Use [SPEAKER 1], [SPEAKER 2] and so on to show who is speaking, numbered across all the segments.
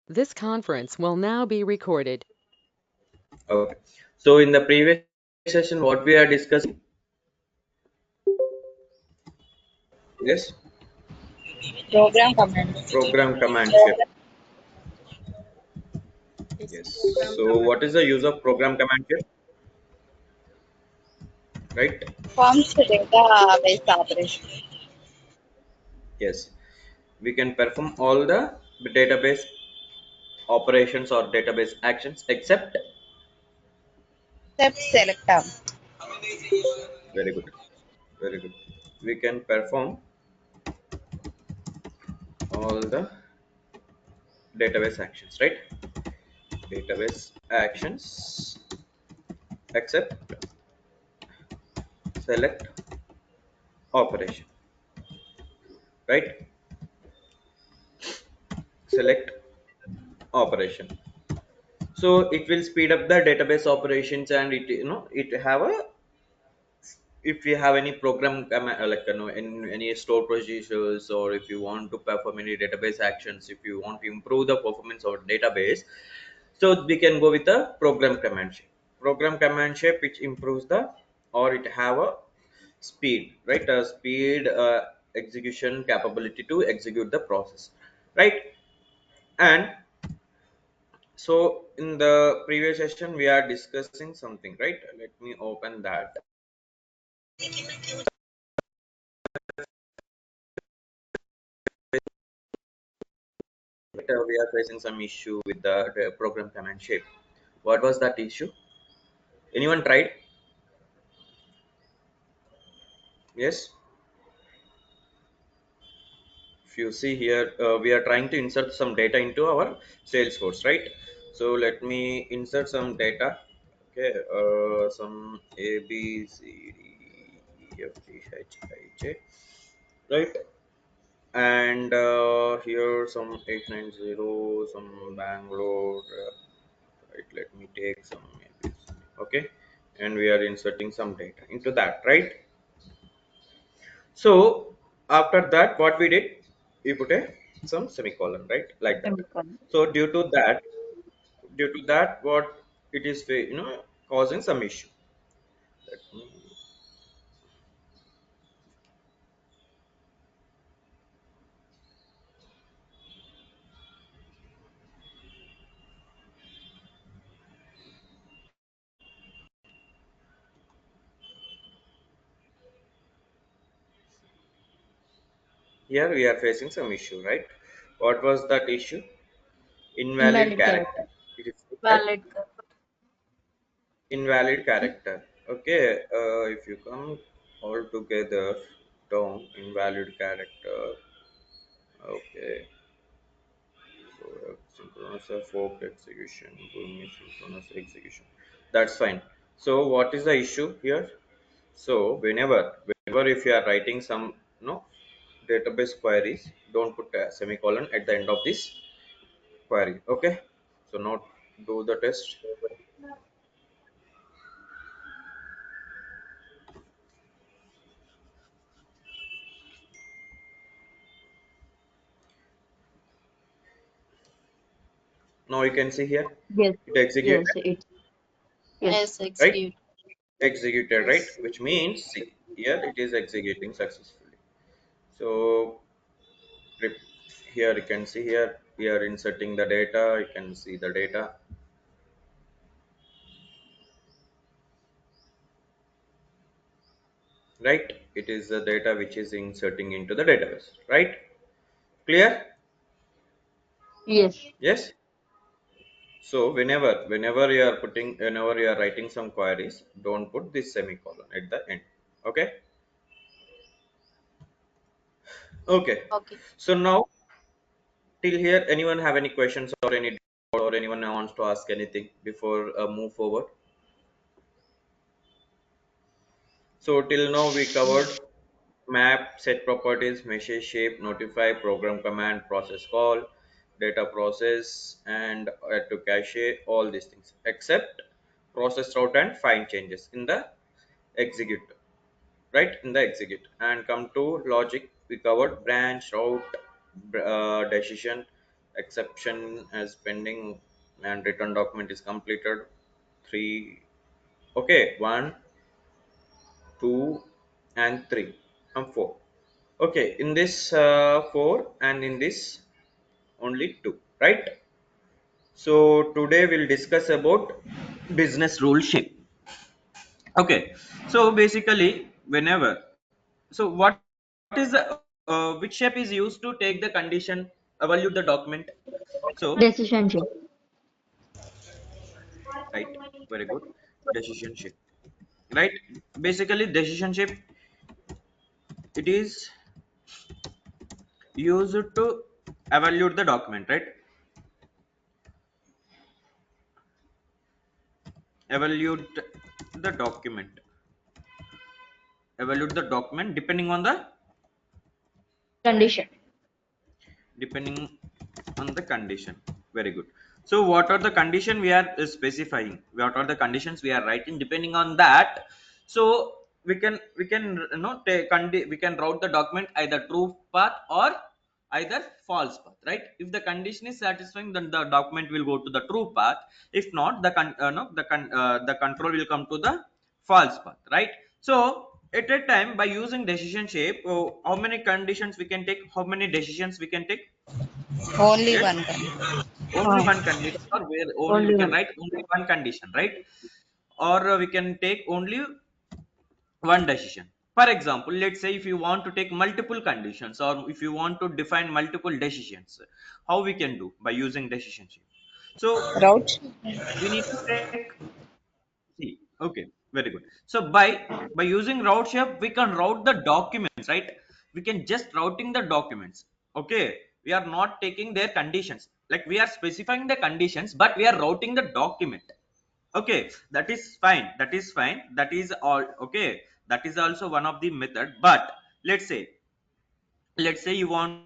[SPEAKER 1] This conference will now be recorded.
[SPEAKER 2] Okay. So in the previous session, what we are discussing, yes,
[SPEAKER 3] Program commands.
[SPEAKER 2] program commandship. Yes. So what is the use of program commandship, right?
[SPEAKER 3] Performs the database operation.
[SPEAKER 2] Yes. We can perform all the database operations or database actions except.
[SPEAKER 3] Except selector.
[SPEAKER 2] Very good. Very good. We can perform all the database actions, right? Database actions except select operation, right? Select operation. So it will speed up the database operations, and it have a, if you have any like in any store procedures, or if you want to perform any database actions, if you want to improve the performance of database, so we can go with the program command shape, which improves the, or it have a speed, right? Speed, execution capability to execute the process, right? And so in the previous session we are discussing something, right? Let me open that. We are facing some issue with the program command shape. What was that issue? Anyone tried? Yes. If you see here, we are trying to insert some data into our Salesforce, right? So let me insert some data. Okay, some A B C D E F G H I J, right? And here some 890, some Bangalore, right? Let me take some maybe. Okay, and we are inserting some data into that, right? So after that, what we did, we put a some semicolon, right, like that. So due to that, what it is, causing some issue. Let me, here we are facing some issue, right? What was that issue? Invalid
[SPEAKER 4] Invalid
[SPEAKER 2] character.
[SPEAKER 4] character.
[SPEAKER 2] It is that
[SPEAKER 4] Valid.
[SPEAKER 2] invalid character. Okay, if you come all together down, invalid character. Okay, so synchronous fork execution, going synchronous execution. That's fine. So what is the issue here? So whenever if you are writing some, database queries, don't put a semicolon at the end of this query. Okay. So now do the test. Now you can see here
[SPEAKER 4] Yes.
[SPEAKER 2] it executed,
[SPEAKER 4] Yes. Yes.
[SPEAKER 3] Yes,
[SPEAKER 2] right?
[SPEAKER 3] execute.
[SPEAKER 2] Executed, right?
[SPEAKER 3] Yes.
[SPEAKER 2] Which means, see, here it is executing successfully. So rep- here you can see, here we are inserting the data. You can see the data, right? It is the data which is inserting into the database, right? Clear?
[SPEAKER 4] Yes.
[SPEAKER 2] Yes. So whenever you are writing some queries, don't put this semicolon at the end. Okay. Okay.
[SPEAKER 3] Okay.
[SPEAKER 2] So now till here, anyone have any questions or or anyone wants to ask anything before move forward? So till now we covered map, set properties, message shape, notify, program command, process call, data process, and add to cache, all these things except process route and find changes in the execute, right? In the execute, and come to logic, we covered branch, route, decision, exception as pending and return document is completed. 3. Okay, 1, 2, and 3 and 4. Okay, in this 4 and in this only 2, right? So today we'll discuss about business rule shape. Okay, so basically whenever, so what is the which shape is used to take the condition, evaluate the document? So
[SPEAKER 4] Decision tree.
[SPEAKER 2] right, very good. Decision shape, right? Basically decision shape, it is used to evaluate the document, right? Evaluate the document, evaluate the document
[SPEAKER 4] Condition.
[SPEAKER 2] depending on the condition. Very good. So what are the condition we are specifying, what are the conditions we are writing? Depending on that, so we can we can route the document either true path or either false path, right? If the condition is satisfying, then the document will go to the true path. If not, the control will come to the false path, right? So at a time, by using decision shape, how many conditions we can take, how many decisions we can take?
[SPEAKER 3] Only
[SPEAKER 2] Yes,
[SPEAKER 3] one condition.
[SPEAKER 2] only one condition, or where only we
[SPEAKER 4] Only
[SPEAKER 2] can
[SPEAKER 4] one.
[SPEAKER 2] write only one condition, right? Or we can take only one decision. For example, let's say if you want to take multiple conditions, or if you want to define multiple decisions, how we can do by using decision shape? So
[SPEAKER 3] Route.
[SPEAKER 2] we need to take, see, okay, very good. So by using route shape, we can route the documents, right? We can just routing the documents. Okay, we are not taking their conditions, like we are specifying the conditions, but we are routing the document. Okay, that is fine, that is fine, that is all okay. That is also one of the method. But let's say you want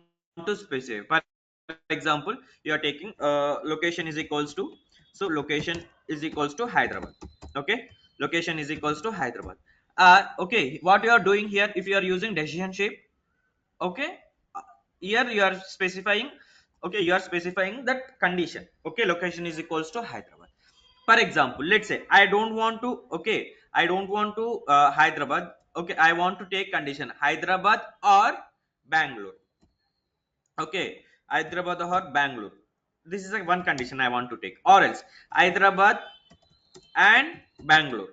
[SPEAKER 2] to specify, for example, you are taking location is equals to, so location is equals to Hyderabad. Okay, location is equals to Hyderabad. Okay, what you are doing here, if you are using decision shape, okay, uh, here you are specifying, okay, you are specifying that condition. Okay, location is equals to Hyderabad. For example, let's say I don't want to, okay, I don't want to Hyderabad. Okay, I want to take condition Hyderabad or Bangalore. Okay, Hyderabad or Bangalore, this is like one condition I want to take. Or else Hyderabad and Bangalore.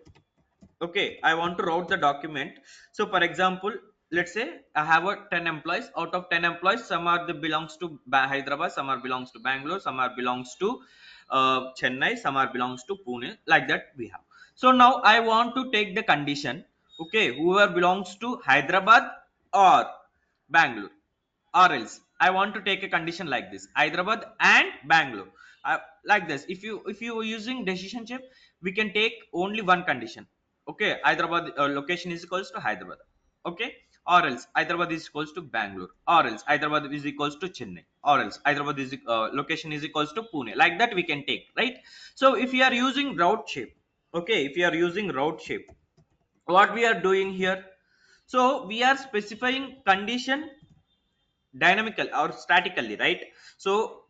[SPEAKER 2] Okay, I want to route the document. So for example, let's say I have a 10 employees. Out of 10 employees, some are the belongs to Hyderabad, some are belongs to Bangalore, some are belongs to Chennai, some are belongs to Pune, like that we have. So now I want to take the condition, okay, whoever belongs to Hyderabad or Bangalore, or else I want to take a condition like this, Hyderabad and Bangalore. Like this, if you are using decision shape, we can take only one condition. Okay, Hyderabad location is equals to Hyderabad. Okay, or else Hyderabad is equals to Bangalore, or else Hyderabad is equals to Chennai, or else Hyderabad is location is equals to Pune, like that we can take, right? So if you are using route shape, okay, if you are using route shape, what we are doing here, so we are specifying condition dynamical or statically, right? So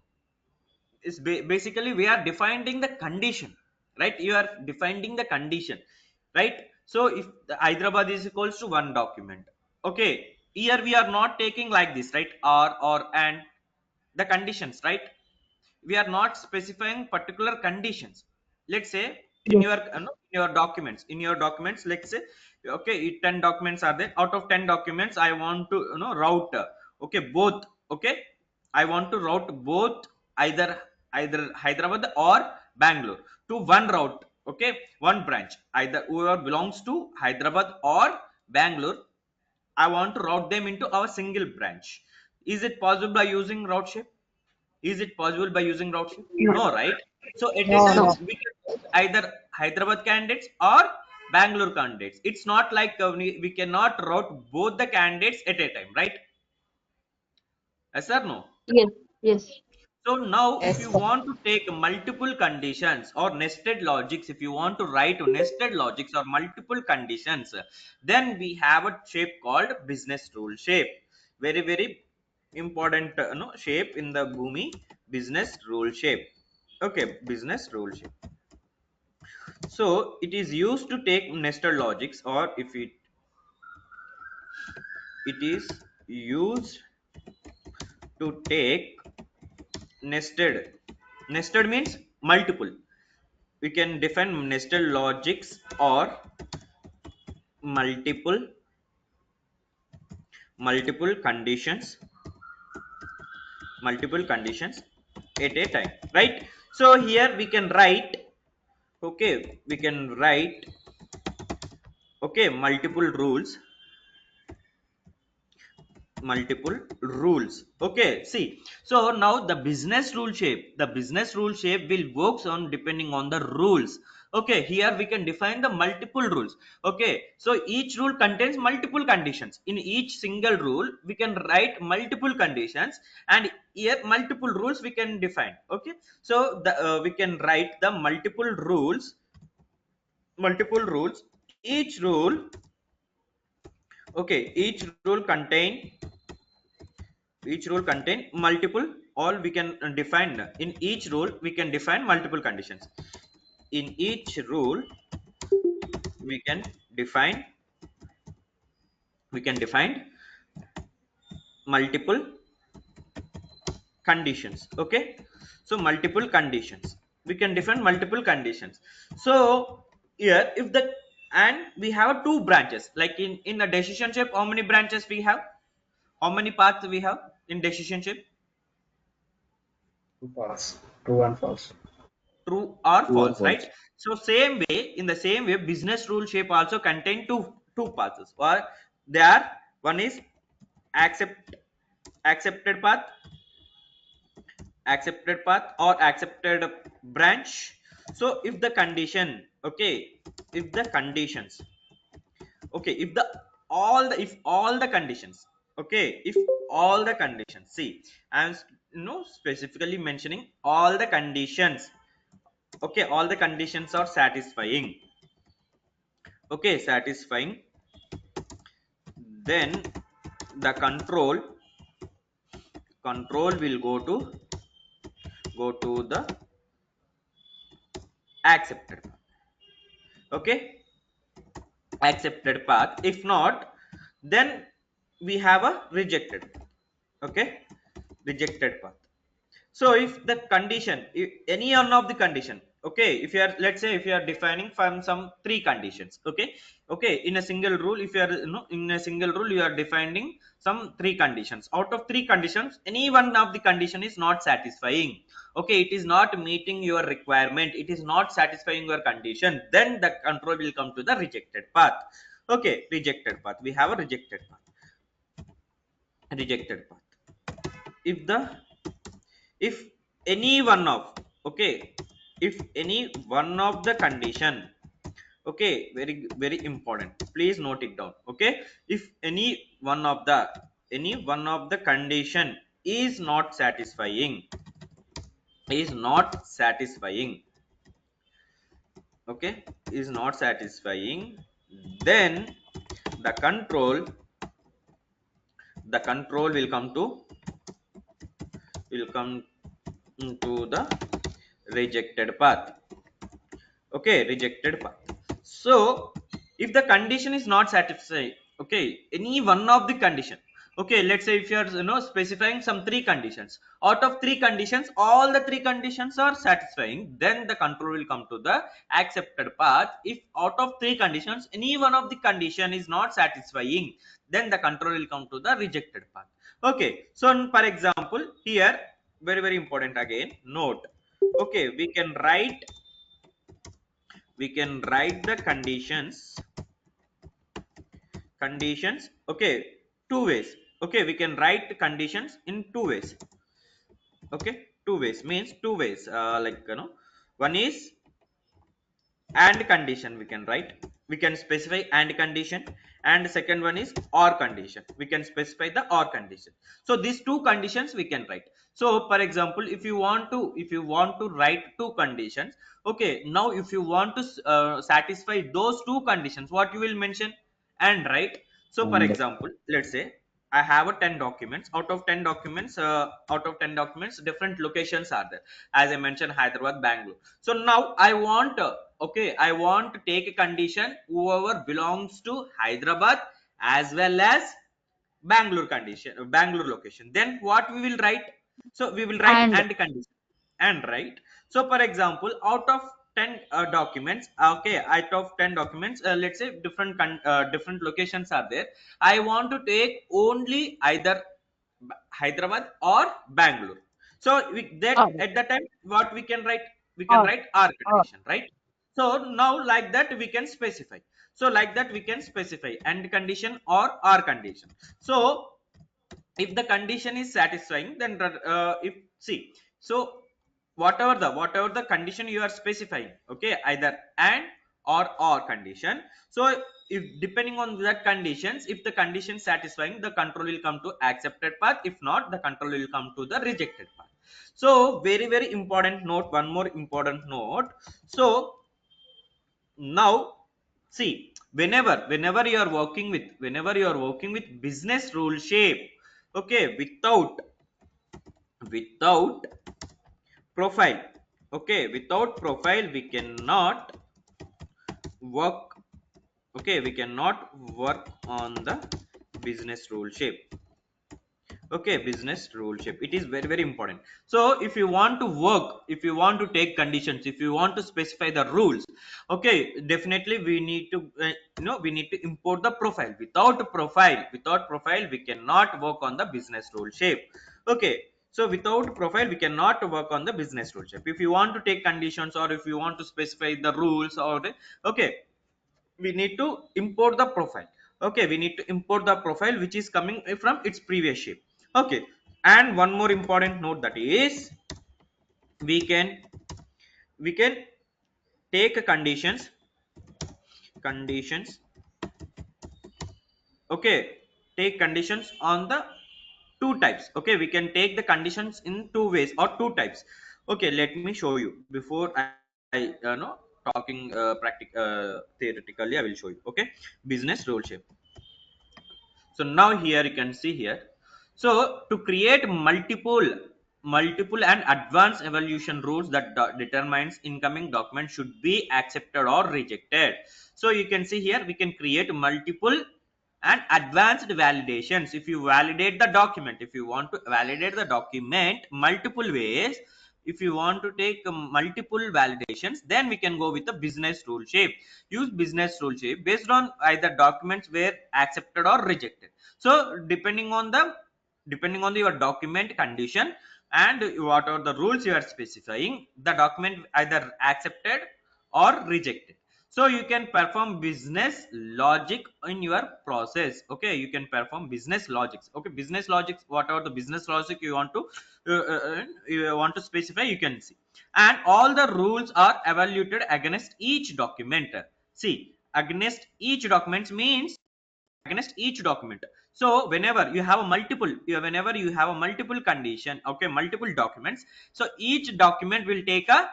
[SPEAKER 2] it's basically we are defining the condition, right? You are defining the condition, right? So if the Hyderabad is equals to one document, okay, here we are not taking like this, right? Or and the conditions, right? We are not specifying particular conditions. Let's say in
[SPEAKER 4] Yes.
[SPEAKER 2] your in your documents, let's say, okay, 10 documents are there. Out of 10 documents, I want to route, okay, both. Okay, I want to route both, either Hyderabad or Bangalore to one route. Okay, one branch, either whoever belongs to Hyderabad or Bangalore, I want to route them into our single branch. Is it possible by using route shape? Is it possible by using route shape?
[SPEAKER 4] No.
[SPEAKER 2] No, right? So at a
[SPEAKER 3] No,
[SPEAKER 2] time
[SPEAKER 3] no.
[SPEAKER 4] No.
[SPEAKER 2] we can route either Hyderabad candidates or Bangalore candidates. It's not like we cannot route both the candidates at a time, right? Yes or no?
[SPEAKER 4] Yes. Yes.
[SPEAKER 2] So now, if
[SPEAKER 3] Yes.
[SPEAKER 2] you want to take multiple conditions or nested logics, if you want to write nested logics or multiple conditions, then we have a shape called business rule shape. Very, very important shape in the Bhumi. business rule shape. Okay, business rule shape. So it is used to take nested logics, or if it is used to take nested means multiple. We can define nested logics or multiple multiple conditions multiple conditions at a time, right? So here we can write, okay, we can write, okay, multiple rules. Okay, see, so now the business rule shape will works on depending on the rules. Okay, here we can define the multiple rules. Okay, so each rule contains multiple conditions. In each single rule we can write multiple conditions, and here multiple rules we can define. Okay, so we can write the multiple rules. Each rule, okay, each rule contain multiple, or we can define, in each rule we can define multiple conditions. In each rule we can define multiple conditions. Okay, so multiple conditions, we can define multiple conditions. So here, if the, and we have two branches, like in the decision shape, how many branches we have, how many paths we have in decision shape?
[SPEAKER 5] Two paths, true and false.
[SPEAKER 2] True or
[SPEAKER 6] True or
[SPEAKER 2] false,
[SPEAKER 6] false?
[SPEAKER 2] right? So same way, in the same way, business rule shape also contain two paths, or they are, one is accepted path, or accepted branch. So if the condition, okay, if the conditions, okay, if all the conditions, okay, if all the conditions, see, I'm specifically mentioning all the conditions, okay, all the conditions are satisfying, okay, satisfying, then the control will go to the accepted path. Okay, accepted path. If not, then we have a rejected path. Okay, rejected path. So if the condition, if any one of the condition, okay, if you are, let's say, if you are defining from some three conditions, okay, in a single rule, if you are, in a single rule you are defining some three conditions. Out of three conditions, any one of the condition is not satisfying, okay, it is not meeting your requirement, it is not satisfying your condition, then the control will come to the rejected path. Okay, rejected path, we have a rejected path. If the if any one of, okay, if any one of the condition, okay, very very important, please note it down. Okay, if any one of the condition is not satisfying, okay, is not satisfying, then the control will come to the rejected path. Okay, rejected path. So if the condition is not satisfied, okay, any one of the condition, okay, let's say if you are, specifying some three conditions, out of three conditions all the three conditions are satisfying, then the control will come to the accepted path. If out of three conditions any one of the condition is not satisfying, then the control will come to the rejected path. Okay, so for example, here, very very important, again note, okay, we can write the conditions, okay, two ways. Okay, we can write conditions in two ways. Okay, two ways means two ways, like, one is and condition, we can write, we can specify and condition, and second one is or condition, we can specify the or condition. So these two conditions we can write. So for example, if you want to write two conditions, okay, now if you want to satisfy those two conditions, what you will mention? And, right? So for
[SPEAKER 6] And
[SPEAKER 2] example, let's say I have a 10 documents. Out of 10 documents, different locations are there. As I mentioned, Hyderabad, Bangalore. So now I want, I want to take a condition whoever belongs to Hyderabad as well as Bangalore condition, Bangalore location. Then what we will write? So we will write
[SPEAKER 4] And
[SPEAKER 2] and condition and right. So for example, out of 10 documents, out of 10 documents, let's say different locations are there. I want to take only either Hyderabad or Bangalore. So that
[SPEAKER 4] or
[SPEAKER 2] at the time, what we can write? We can
[SPEAKER 4] or
[SPEAKER 2] write our
[SPEAKER 4] or
[SPEAKER 2] condition, right? So now like that we can specify. So like that we can specify and condition or our condition. So if the condition is satisfying, then if see, so whatever the condition you are specifying, okay, either and or condition. So if depending on that conditions, if the condition satisfying, the control will come to accepted path. If not, the control will come to the rejected path. So very important note, one more important note. So now see, whenever you are working with business rule shape, okay, without profile, okay, without profile we cannot work, okay, we cannot work on the business rule shape. Okay, business rule shape, it is very important. So if you want to work, if you want to take conditions, if you want to specify the rules, okay, definitely we need to we need to import the profile. Without profile we cannot work on the business rule shape. Okay, so without profile we cannot work on the business rule shape. If you want to take conditions or if you want to specify the rules or okay, we need to import the profile. Okay, we need to import the profile which is coming from its previous shape. Okay, and one more important note, that is we can take conditions, okay, take conditions on the two types. Okay, we can take the conditions in two ways or two types. Okay, let me show you before I know talking theoretically I will show you. Okay, business rule shape. So now here you can see here. So to create multiple and advanced evaluation rules that determines incoming document should be accepted or rejected. So you can see here we can create multiple and advanced validations. If you validate the document, if you want to validate the document multiple ways, if you want to take multiple validations, then we can go with the business rule shape. Use business rule shape based on either documents were accepted or rejected. So depending on your document condition and what are the rules you are specifying, the document either accepted or rejected. So you can perform business logic in your process. Okay, you can perform business logics. Okay, business logics, whatever the business logic you want to specify, you can see. And all the rules are evaluated against each document. See, against each document means against each document. So whenever you have a multiple condition, okay, multiple documents, so each document will take a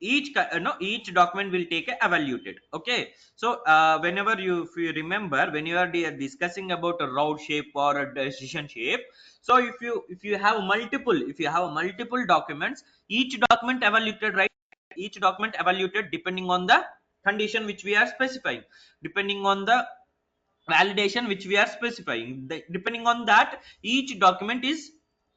[SPEAKER 2] each document will take a evaluated. Okay, so whenever you, if you remember, when you are discussing about a route shape or a decision shape, so if you have multiple documents, each document evaluated, right? Each document evaluated depending on the condition which we are specifying, depending on the validation which we are specifying. Depending on that, each document is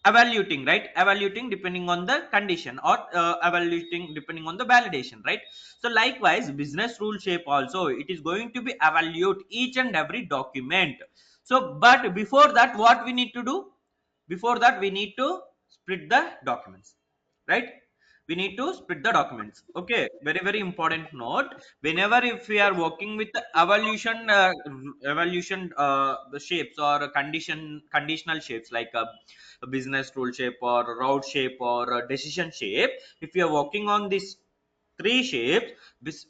[SPEAKER 2] evaluating, right? Evaluating depending on the condition or evaluating depending on the validation, right? So likewise, business rule shape also, it is going to be evaluate each and every document. So but before that, what we need to do? Before that, we need to split the documents, right? We need to split the documents. Okay, very important note. Whenever if we are working with the evaluation the shapes or a conditional shapes like a business rule shape or a route shape or a decision shape, if you are working on this three shapes,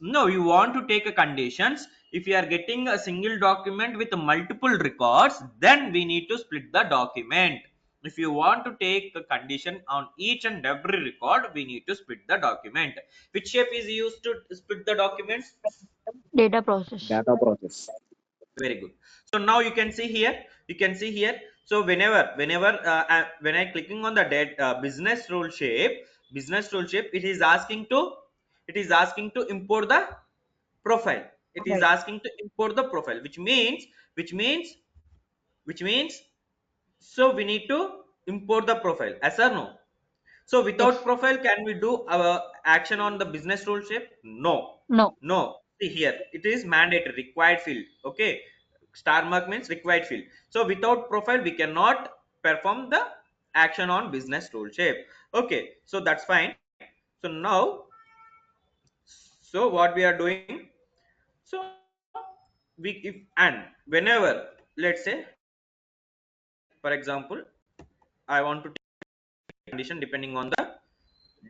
[SPEAKER 2] no, you want to take a conditions. If you are getting a single document with multiple records, then we need to split the document. If you want to take a condition on each and every record, we need to split the document. Which shape is used to split the documents?
[SPEAKER 4] data process.
[SPEAKER 5] Data process.
[SPEAKER 2] Very good. So now you can see here, so when I clicking on the business rule shape, it is asking to import the profile. It is
[SPEAKER 3] Right.
[SPEAKER 2] asking to import the profile, which means which means so we need to import the profile, yes or no? So without
[SPEAKER 4] Yes.
[SPEAKER 2] profile, can we do our action on the business rule shape? No.
[SPEAKER 4] No.
[SPEAKER 2] No. See here, it is mandatory, required field. Okay. Star mark means required field. So without profile, we cannot perform the action on business rule shape. Okay. So that's fine. So now, so what we are doing? So we if and whenever, let's say, for example, I want to take condition depending on the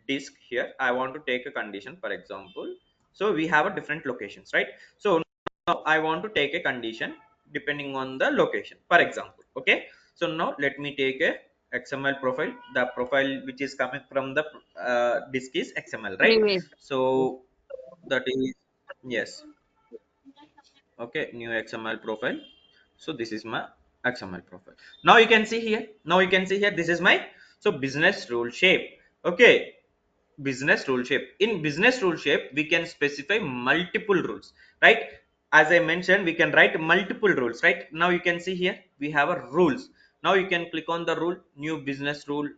[SPEAKER 2] disk here. I want to take a condition, for example. So we have a different locations, right? So now I want to take a condition depending on the location, for example. Okay. So now let me take a XML profile. The profile which is coming from the disk is XML, right?
[SPEAKER 4] Previous. Yes.
[SPEAKER 2] So that is, yes. Okay, new XML profile. So this is my XML profile. Now you can see here, this is my, so business rule shape. Okay, business rule shape. In business rule shape, we can specify multiple rules, right? As I mentioned, we can write multiple rules, right? Now you can see here we have a rules. Now you can click on the rule, new business rule,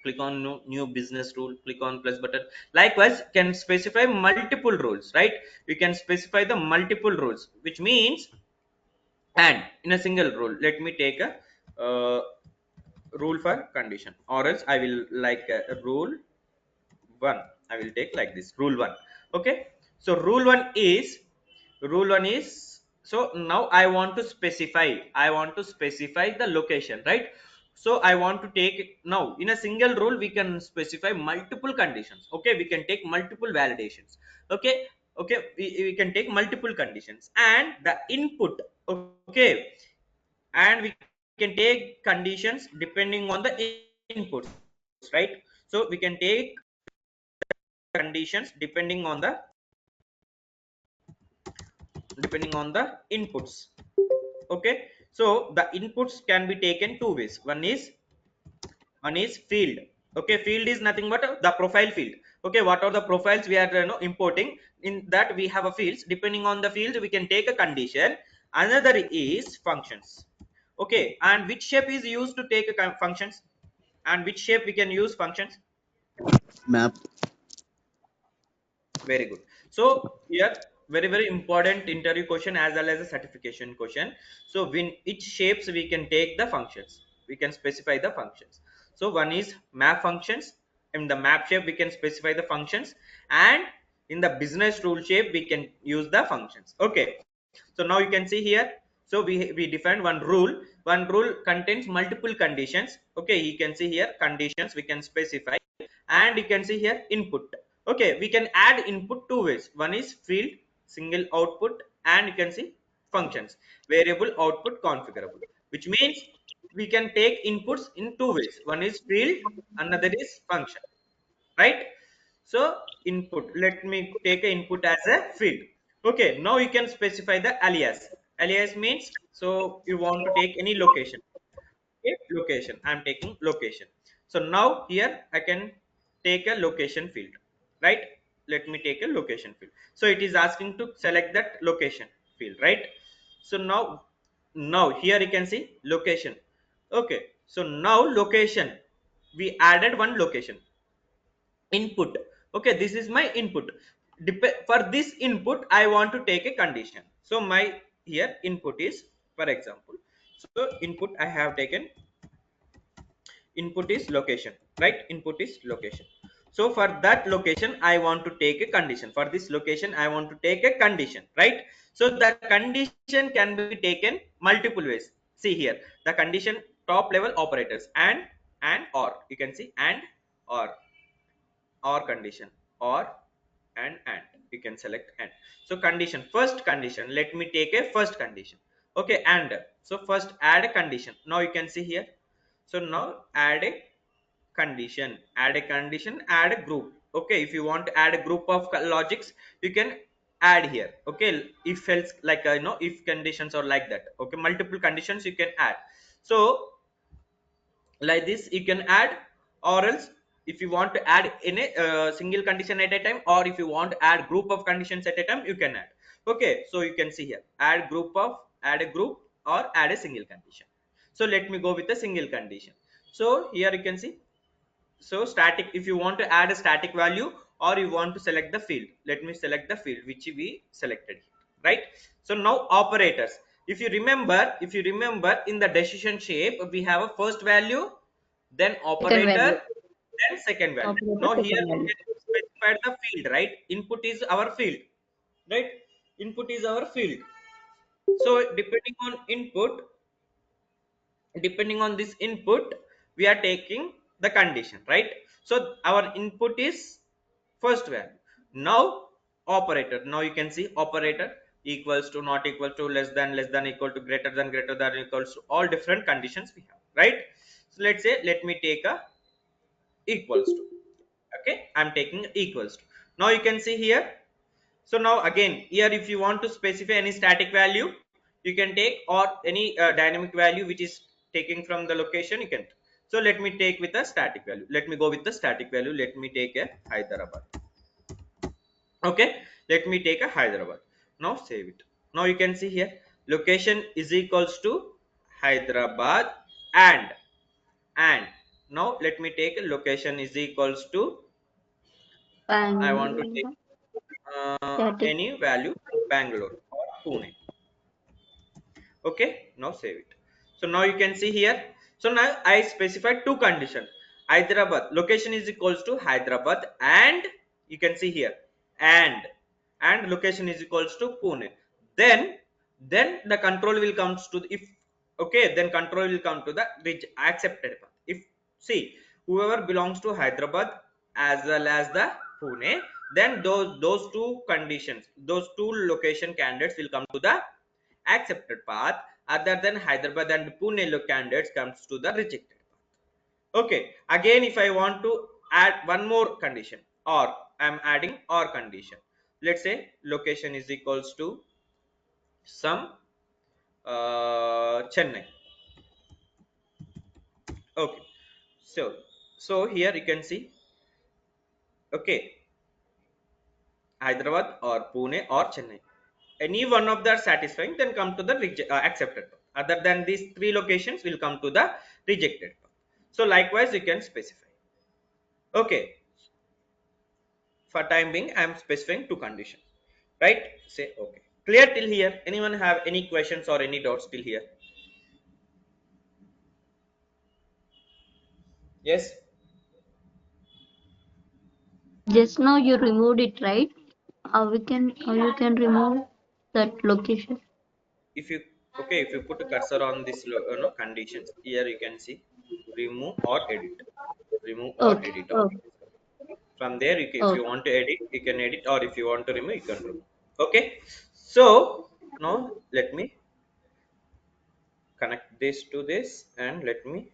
[SPEAKER 2] click on new business rule, click on plus button. Likewise, can specify multiple rules, right? We can specify the multiple rules, which means, and in a single rule, let me take a rule for condition, or else I will like a rule one. I will take like this, rule one. Okay. So rule one is, so now I want to specify the location, right? So I want to take, now in a single rule we can specify multiple conditions. Okay, we can take multiple validations. Okay. Okay, we can take multiple conditions and the input. Okay, and we can take conditions depending on the inputs, right? So we can take conditions depending on the inputs. Okay, so the inputs can be taken two ways. One is field. Okay, field is nothing but the profile field. Okay, what are the profiles we are importing? In that we have a fields. Depending on the fields, we can take a condition. Another is functions. Okay, and which shape is used to take a functions, and which shape we can use functions?
[SPEAKER 5] Map.
[SPEAKER 2] Very good. So here, very important interview question as well as a certification question. So in each shapes we can take the functions. We can specify the functions. So one is map functions. In the map shape we can specify the functions, and in the business rule shape we can use the functions. Okay. So now you can see here. So we defined one rule. One rule contains multiple conditions. Okay, you can see here conditions we can specify, and you can see here input. Okay, we can add input two ways. One is field, single output, and you can see functions, variable output configurable, which means we can take inputs in two ways. One is field, another is function, right? So input, let me take a input as a field. Okay, now you can specify the alias. Alias means, so you want to take any location. Okay, location, I'm taking location. So now here I can take a location field, right? Let me take a location field. So it is asking to select that location field, right? So now here you can see location. Okay, so now location, we added one location, input. Okay, this is my input. For this input I want to take a condition. So my here input is, for example, so input I have taken, input is location, right? Input is location. So for that location I want to take a condition. For this location I want to take a condition, right? So the condition can be taken multiple ways. See here the condition, top level operators, and or, you can see or condition, or and you can select and. So condition, first condition, let me take a first condition. Okay, and so first add a condition. Now you can see here, so now add a condition, add a group. Okay, if you want to add a group of logics, you can add here. Okay, if else, like if conditions or like that. Okay, multiple conditions you can add. So like this you can add, or else if you want to add in a single condition at a time, or if you want to add group of conditions at a time, you can add. Okay, so you can see here, add a group or add a single condition. So let me go with a single condition. So here you can see, so static, if you want to add a static value or you want to select the field, let me select the field which we selected here, right? So now operators, if you remember in the decision shape we have a first value, then
[SPEAKER 4] Second
[SPEAKER 2] operator,
[SPEAKER 4] value.
[SPEAKER 2] then second value.
[SPEAKER 4] Operator,
[SPEAKER 2] Now here
[SPEAKER 4] second
[SPEAKER 2] we
[SPEAKER 4] value.
[SPEAKER 2] can specify the field, right? Input is our field, right? Input is our field. So depending on this input we are taking the condition, right? So our input is first value. Now operator, now you can see operator equals to, not equal to, less than, equal to, greater than, equals to, all different conditions we have, right? So let's say, let me take a equals to. Okay, I'm taking equals to. Now you can see here, so now again here if you want to specify any static value you can take, or any dynamic value which is taking from the location you can. So let me take with a static value, let me go with the static value, let me take a Hyderabad. Okay, let me take a Hyderabad. Now save it. Now you can see here, location is equals to Hyderabad, and now let me take a location is equals to, I want to take
[SPEAKER 4] Bangalore. Static.
[SPEAKER 2] any value, Bangalore or Pune. Okay, now save it. So now you can see here, so now I specified two conditions. Hyderabad location is equals to Hyderabad, and you can see here, and location is equals to Pune. Then the control will comes to the, if, okay, then control will come to the accepted path. If, see, whoever belongs to Hyderabad as well as the Pune, then those two conditions, those two location candidates will come to the accepted path. Other than Hyderabad and Pune candidates comes to the rejected path. Okay, again if I want to add one more condition, or I'm adding or condition, let's say location is equals to some Chennai. Okay, so here you can see, okay, Hyderabad or Pune or Chennai. Any one of that satisfying, then come to the accepted path. Other than these three locations will come to the rejected path. So likewise you can specify. Okay, for time being I am specifying two conditions, right? Say okay. Clear till here? Anyone have any questions or any doubts till here? Yes.
[SPEAKER 4] Just now you removed it, right? How you can remove that location?
[SPEAKER 2] If you, okay, if you put a cursor on this no, conditions, here you can see remove or edit, remove or
[SPEAKER 4] Okay.
[SPEAKER 2] edit
[SPEAKER 4] Okay.
[SPEAKER 2] option. From there you can, if you
[SPEAKER 4] Okay.
[SPEAKER 2] want to edit you can edit, or if you want to remove you can remove. Okay, so now let me connect this to this, and let me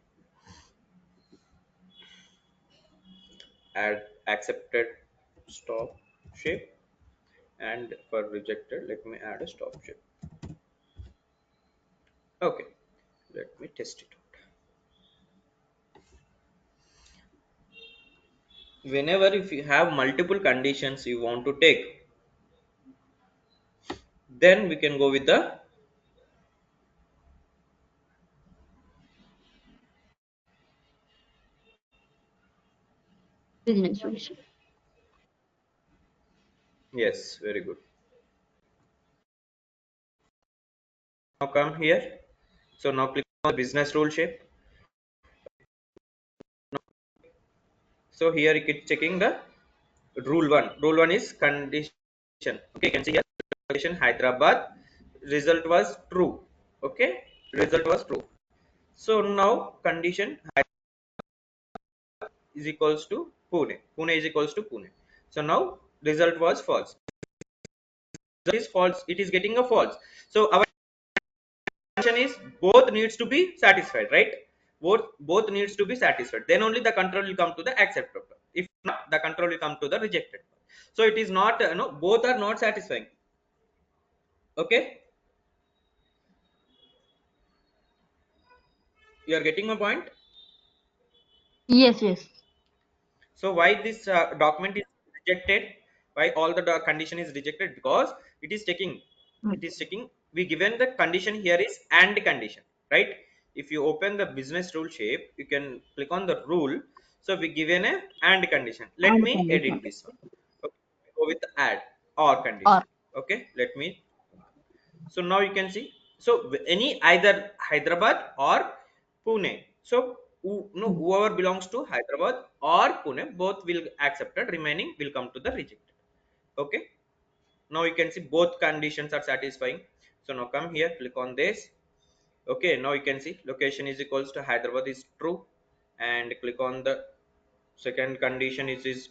[SPEAKER 2] add accepted stop shape, and for rejected let me add a stop shape. Okay, let me test it out. Whenever if you have multiple conditions you want to take, then we can go with the,
[SPEAKER 4] Business solution.
[SPEAKER 2] yes, very good. Now come here, so now click on the business rule shape. So here you keep checking the rule one. Rule one is condition. Okay, you can see here condition Hyderabad, result was true. Okay, result was true. So now condition is equals to Pune, Pune is equals to Pune. So now result was false, result is false, it is getting a false. So our condition is both needs to be satisfied, right? Both needs to be satisfied, then only the control will come to the accepted. If not, the control will come to the rejected. So it is not, no, both are not satisfying. Okay, you are getting my point.
[SPEAKER 4] Yes, yes.
[SPEAKER 2] So why this document is rejected? Why all the condition is rejected? Because it is taking,
[SPEAKER 4] Mm.
[SPEAKER 2] it is taking. We given the condition here is and condition, right? If you open the business rule shape, you can click on the rule. So we given a and condition. Let
[SPEAKER 4] And
[SPEAKER 2] me edit
[SPEAKER 4] condition.
[SPEAKER 2] this one. Okay. Go with add or
[SPEAKER 4] Or
[SPEAKER 2] condition. Okay. Let me. So now you can see. So any either Hyderabad or Pune. So no,
[SPEAKER 4] mm,
[SPEAKER 2] whoever belongs to Hyderabad or Pune, both will accepted. Remaining will come to the rejected. Okay. Now you can see both conditions are satisfying. So now come here, click on this. Okay. Now you can see location is equals to Hyderabad is true, and click on the second condition is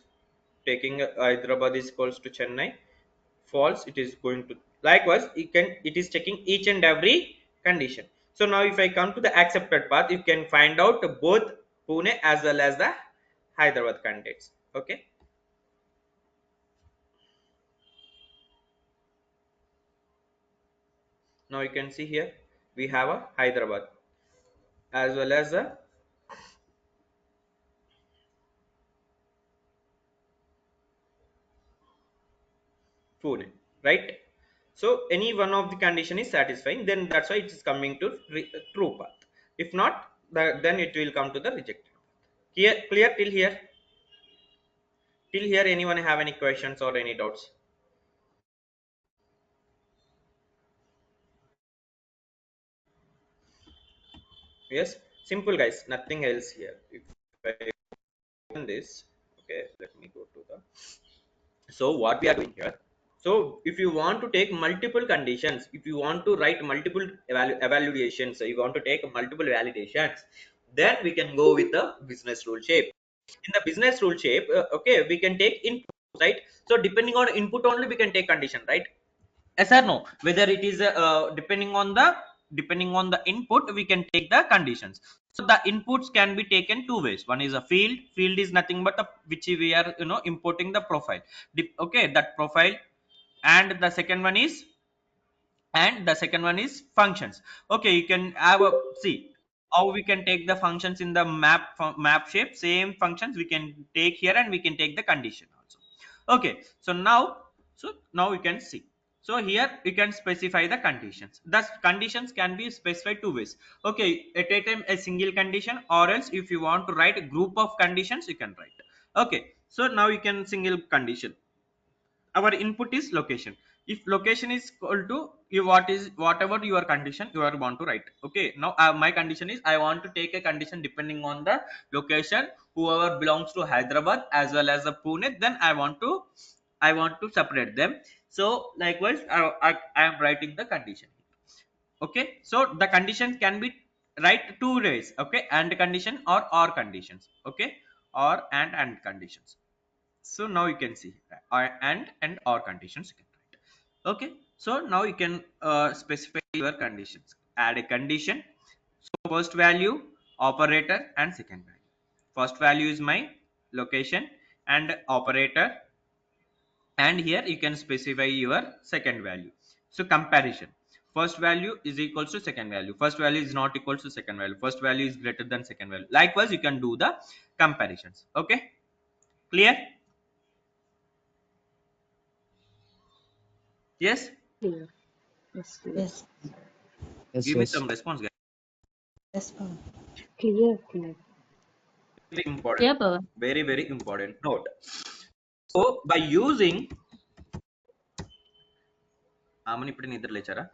[SPEAKER 2] taking Hyderabad is equals to Chennai. False, it is going to likewise it is checking each and every condition. So now if I come to the accepted path, you can find out both Pune as well as the Hyderabad candidates. Okay, now you can see here we have a Hyderabad as well as a Pune, right? So any one of the condition is satisfying, then that's why it is coming to true path. If not, then it will come to the rejected. Clear till here? Till here, anyone have any questions or any doubts? Yes, simple guys, nothing else here. If I open this, okay, let me go to the. So what we are doing here. So if you want to take multiple conditions, if you want to write multiple evaluations, so you want to take multiple validations, then we can go with the business rule shape. In the business rule shape, okay, we can take input, right? So depending on input only, we can take condition, right? Yes or no, whether it is depending on the input, we can take the conditions. So the inputs can be taken two ways. One is a field is nothing but a, which we are importing the profile. Okay, that profile. And the second one is functions. Okay, you can have a see how we can take the functions in the map shape. Same functions we can take here, and we can take the condition also. Okay, so now we can see. So here you can specify the conditions. Thus conditions can be specified two ways. Okay, at a time a single condition, or else if you want to write a group of conditions, you can write. Okay, so now you can single condition. Our input is location. If location is equal to you, what is whatever your condition you are want to write. Okay, now my condition is I want to take a condition depending on the location, whoever belongs to Hyderabad as well as the Pune, then I want to separate them. So likewise I am writing the condition. Okay, so the condition can be write two ways. Okay, and condition or conditions. Okay, or and conditions. So now you can see and or conditions you can write. Okay, so now you can specify your conditions. Add a condition. So first value, operator, and second value. First value is my location and operator, and here you can specify your second value. So comparison, first value is equals to second value, first value is not equals to second value, first value is greater than second value. Likewise you can do the comparisons. Okay, clear? Yes.
[SPEAKER 1] Clear. Yes, clear.
[SPEAKER 3] Yes.
[SPEAKER 5] Yes,
[SPEAKER 2] Give me
[SPEAKER 5] yes.
[SPEAKER 2] some response, guys.
[SPEAKER 3] Yes, ma'am.
[SPEAKER 1] Clear, clear.
[SPEAKER 2] Very important.
[SPEAKER 4] Yeah, Pawan.
[SPEAKER 2] Very, very important note. So by using many put in lecture.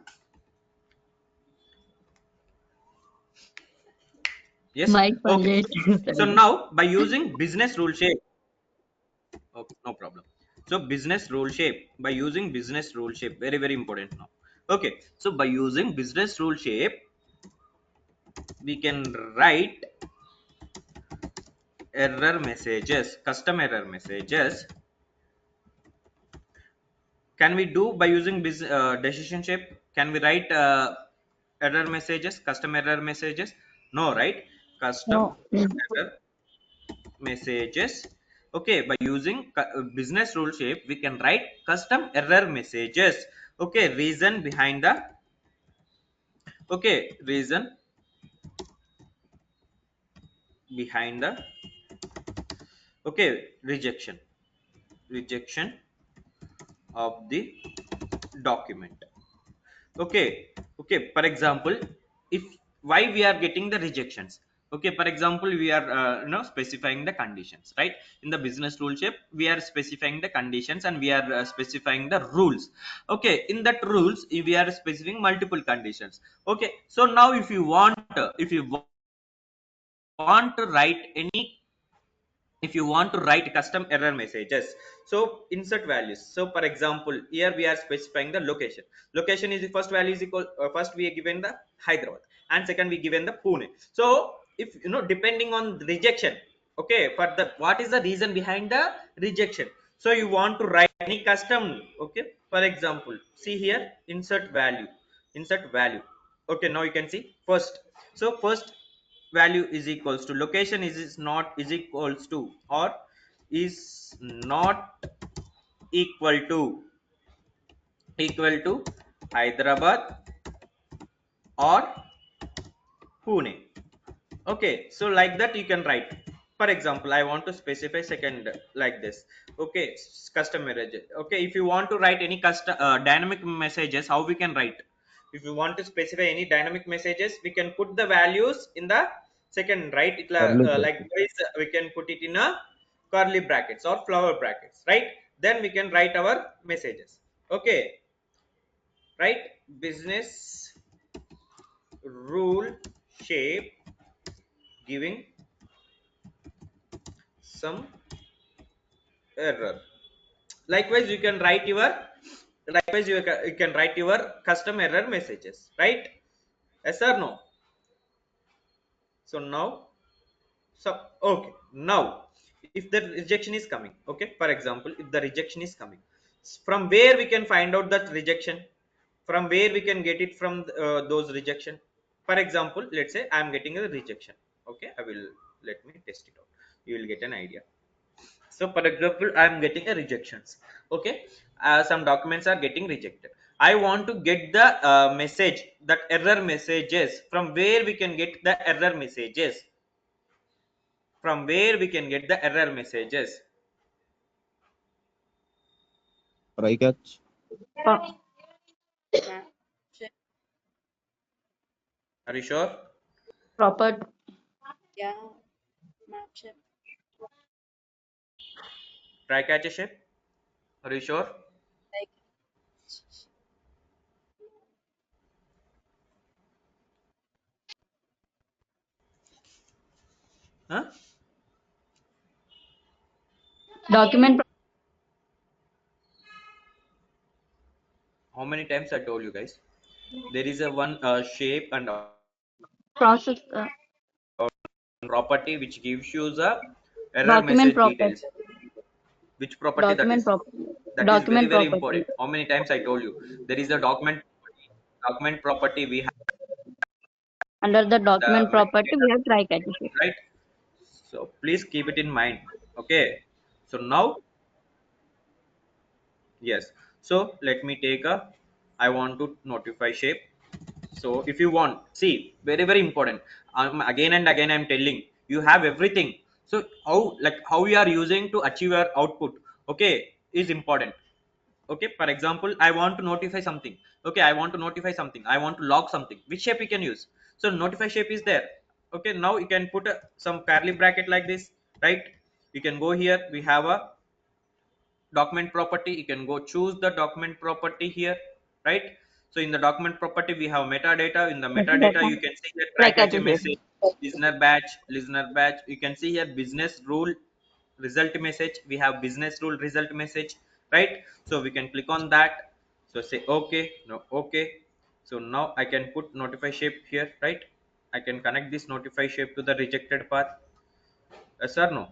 [SPEAKER 2] Yes.
[SPEAKER 4] Might
[SPEAKER 2] Okay.
[SPEAKER 4] forget.
[SPEAKER 2] So now by using business rule shape. Okay, no problem. So business rule shape, by using business rule shape, very, very important now. Okay. So by using business rule shape, we can write error messages, custom error messages. Can we do by using decision shape? Can we write error messages, custom error messages? No, right? Custom
[SPEAKER 3] No.
[SPEAKER 2] error messages. Okay, by using business rule shape, we can write custom error messages. Okay, reason behind the, okay, reason behind the, okay, rejection of the document. Okay, okay, for example, if why we are getting the rejections. Okay, for example, we are specifying the conditions, right? In the business rule shape we are specifying the conditions and we are specifying the rules. Okay, in that rules we are specifying multiple conditions. Okay, so now if you want to write any, if you want to write custom error messages, so insert values. So for example, here we are specifying the location is the first value is equal, first we are given the Hyderabad and second we given the Pune. So if depending on the rejection, okay, for the what is the reason behind the rejection, so you want to write any custom. Okay, for example, see here, insert value. Okay, now you can see first, so first value is equals to location is not is equals to or is not equal to Hyderabad or Pune. Okay, so like that you can write. For example, I want to specify second like this. Okay, custom message. Okay, if you want to write any custom dynamic messages, how we can write? If you want to specify any dynamic messages, we can put the values in the second, right? It
[SPEAKER 5] Curly
[SPEAKER 2] like
[SPEAKER 5] bracket.
[SPEAKER 2] this, we can put it in a curly brackets or flower brackets, right? Then we can write our messages. Okay, right? Business rule shape giving some error. Likewise you can write your, you can write your custom error messages, right? Yes or no? So now, so okay, now if the rejection is coming, okay, for example, if the rejection is coming, from where we can find out that rejection, from where we can get it from those rejection. For example, let's say I am getting a rejection. Okay, I will, let me test it out, you will get an idea. So for example, I am getting a rejections. Okay, some documents are getting rejected. I want to get the message, that error messages, from where we can get the error messages, from where we can get the error messages.
[SPEAKER 5] Try catch.
[SPEAKER 4] Pro-
[SPEAKER 2] Are you sure?
[SPEAKER 4] proper.
[SPEAKER 3] Yeah, map check.
[SPEAKER 2] Try catch a shape. Are you sure?
[SPEAKER 3] Like,
[SPEAKER 2] Huh?
[SPEAKER 4] Document
[SPEAKER 2] How many times I told you guys, there is a one shape and
[SPEAKER 4] process.
[SPEAKER 2] property which gives you the error
[SPEAKER 4] Document
[SPEAKER 2] message
[SPEAKER 4] proper.
[SPEAKER 2] details. Which property that
[SPEAKER 4] Document
[SPEAKER 2] is?
[SPEAKER 4] proper.
[SPEAKER 2] That is very
[SPEAKER 4] Document
[SPEAKER 2] very
[SPEAKER 4] property.
[SPEAKER 2] important. How many times I told you, there is a document property we have
[SPEAKER 4] Under the
[SPEAKER 2] the
[SPEAKER 4] document property,
[SPEAKER 2] metadata,
[SPEAKER 4] we have try catch shape.
[SPEAKER 2] right? So please keep it in mind. Okay, so now, yes, so let me take a, I want to notify shape. So if you want, see, very very important, again and again I'm telling, you have everything. So how, like how you are using to achieve your output, okay, is important. Okay, for example, I want to notify something. Okay, I want to notify something, I want to log something, which shape you can use? So notify shape is there. Okay, now you can put some curly bracket like this, right? You can go here, we have a document property, you can go choose the document property here, right? So in the document property we have metadata. In the metadata
[SPEAKER 4] Metadata.
[SPEAKER 2] you can see here try
[SPEAKER 4] Try
[SPEAKER 2] catch
[SPEAKER 4] catch
[SPEAKER 2] a
[SPEAKER 4] shape.
[SPEAKER 2] message, listener batch, you can see here business rule result message, we have business rule result message, right? So we can click on that. So say okay, no, okay. So now I can put notify shape here, right? I can connect this notify shape to the rejected path. Yes or no?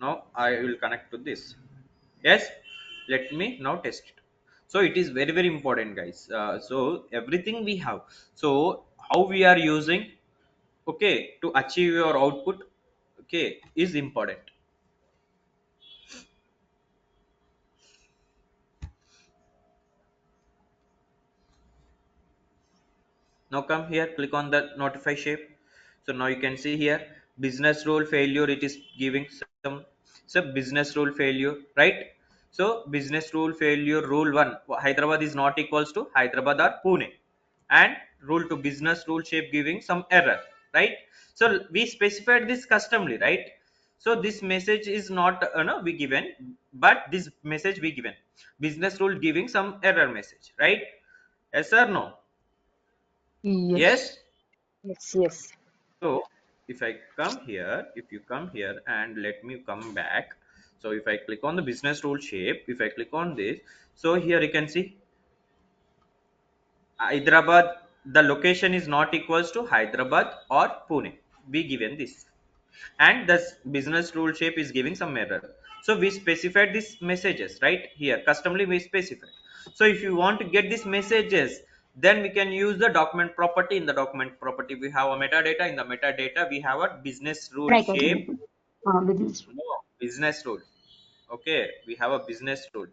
[SPEAKER 2] Now I will connect to this. Yes, let me now test it. So it is very very important, guys. So everything we have, so how we are using, okay, to achieve your output, okay, is important. Now come here, click on the notify shape. So now you can see here business rule failure. It is giving some business rule failure, right? So business rule failure, rule 1, Hyderabad is not equals to Hyderabad or Pune, and rule 2, business rule shape giving some error, right? So we specified this customly, right? So this message is not no we given, but this message we given business rule giving some error message, right? Yes or no? Yes.
[SPEAKER 4] Yes.
[SPEAKER 1] Yes, yes.
[SPEAKER 2] So if I come here, if you come here and let me come back. So if I click on the business rule shape, if I click on this, so here you can see Hyderabad, the location is not equals to Hyderabad or Pune. We given this. And this business rule shape is giving some error. So we specified these messages right here. Customly we specified. So if you want to get these messages, then we can use the document property. In the document property, we have a metadata. In the metadata, we have a business rule
[SPEAKER 4] Right.
[SPEAKER 2] shape.
[SPEAKER 4] Business.
[SPEAKER 2] No, business rule. Okay, we have a business rule.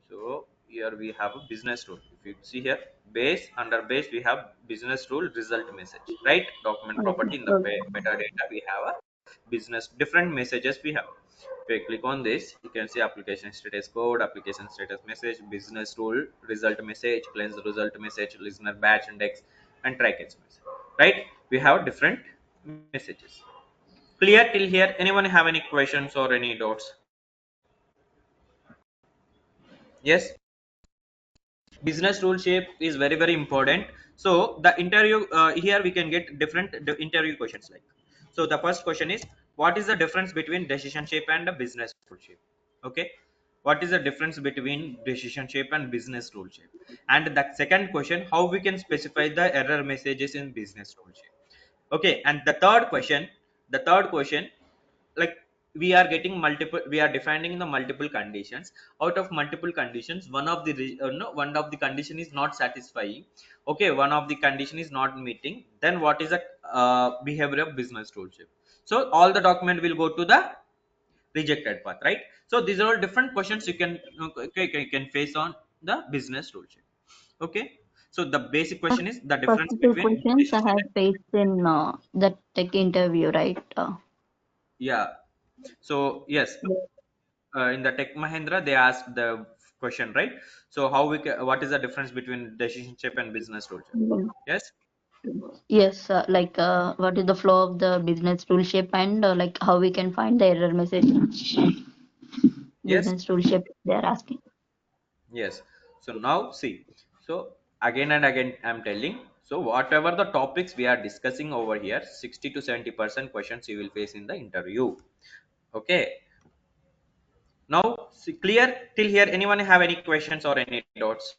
[SPEAKER 2] So here we have a business rule. If you see here, base, under base we have business rule result message, right? Document
[SPEAKER 4] Okay.
[SPEAKER 2] property, in the metadata we have a business different messages we have. If you click on this, you can see application status code, application status message, business rule result message, cleanse result message, listener batch index, and try catch message, right? We have different messages. Clear till here? Anyone have any questions or any doubts? Yes. Business rule shape is very important. So the interview, here we can get different interview questions like. So the first question is, what is the difference between decision shape and a business rule shape? Okay, what is the difference between decision shape and business rule shape? And the second question, how we can specify the error messages in business rule shape? Okay, and the third question, like, we are getting multiple, we are defining the multiple conditions. Out of multiple conditions, one of the no, one of the condition is not satisfying. Okay, one of the condition is not meeting, then what is the behavior of business ruleship? So all the document will go to the rejected path, right? So these are all different questions you can, okay, you can face on the business ruleship. Okay, so the basic question is the
[SPEAKER 4] First
[SPEAKER 2] difference
[SPEAKER 4] two
[SPEAKER 2] between
[SPEAKER 4] questions I
[SPEAKER 2] decision.
[SPEAKER 4] have faced in the tech interview, right?
[SPEAKER 2] Yeah, so yes, in the Tech Mahindra, they asked the question, right? So how we what is the difference between decision shape and business rule shape?
[SPEAKER 4] Mm.
[SPEAKER 2] Yes.
[SPEAKER 4] Yes, like what is the flow of the business rule shape and like how we can find the error message.
[SPEAKER 2] Yes.
[SPEAKER 4] Business rule shape they are asking.
[SPEAKER 2] Yes. So now see. So again and again, I'm telling. So whatever the topics we are discussing over here, 60 to 70% questions you will face in the interview. Okay. Now see, clear till here? Anyone have any questions or any doubts?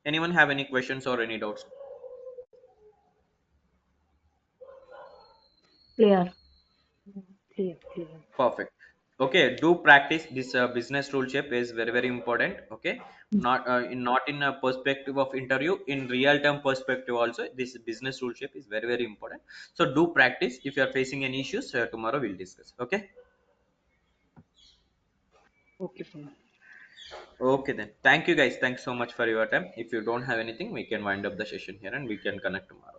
[SPEAKER 2] Anyone have any questions or any doubts?
[SPEAKER 4] Clear.
[SPEAKER 1] Clear, clear.
[SPEAKER 2] Perfect. Okay, do practice this business rule shape is very important. Okay, not in a perspective of interview, in real term perspective also, this business rule shape is very important. So do practice. If you are facing any issues, tomorrow we'll discuss. Okay.
[SPEAKER 1] Okay, fine.
[SPEAKER 2] Okay then. Thank you guys. Thanks so much for your time. If you don't have anything, we can wind up the session here and we can connect tomorrow.